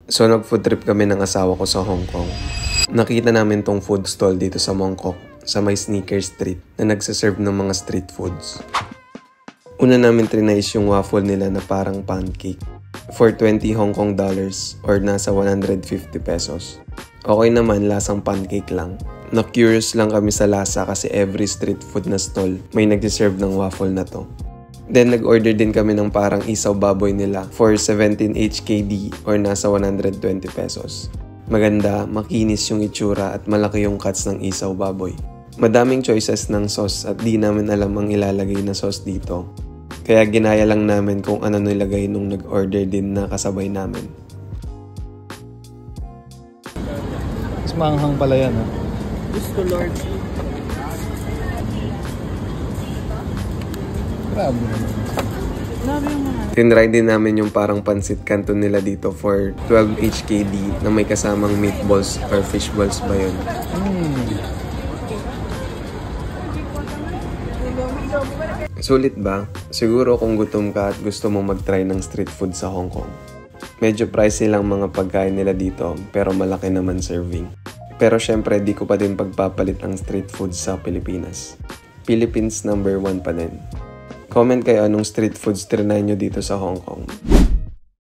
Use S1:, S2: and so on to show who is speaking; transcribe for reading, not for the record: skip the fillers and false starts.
S1: So nag-food trip kami ng asawa ko sa Hong Kong. Nakita namin tong food stall dito sa Mongkok, sa may Sneaker Street, na nagsaserve ng mga street foods. Una namin trinais yung waffle nila na parang pancake for 20 Hong Kong dollars or nasa 150 pesos. Okay naman, lasang pancake lang. Na-curious lang kami sa lasa kasi every street food na stall may nagsiserve ng waffle na to. Then nag-order din kami ng parang isaw baboy nila for 17 HKD or nasa 120 pesos. Maganda, makinis yung itsura at malaki yung cuts ng isaw baboy. Madaming choices ng sauce at di namin alam ang ilalagay na sauce dito. Kaya ginaya lang namin kung ano nilagay nung nag-order din na kasabay namin.
S2: Mas maanghang pala yan, ha?
S3: Gusto Lord.
S2: Grabe naman.
S3: Grabe yung mga.
S1: Tinry din namin yung parang pansit canton nila dito for 12 HKD na may kasamang meatballs or fish balls ba yun. Sulit ba? Siguro kung gutom ka at gusto mong mag-try ng street food sa Hong Kong. Medyo pricey lang mga pagkain nila dito pero malaki naman serving. Pero syempre di ko pa din pagpapalit ang street food sa Pilipinas. Philippines #1 pa din. Comment kayo anong street foods trinay nyo dito sa Hong Kong.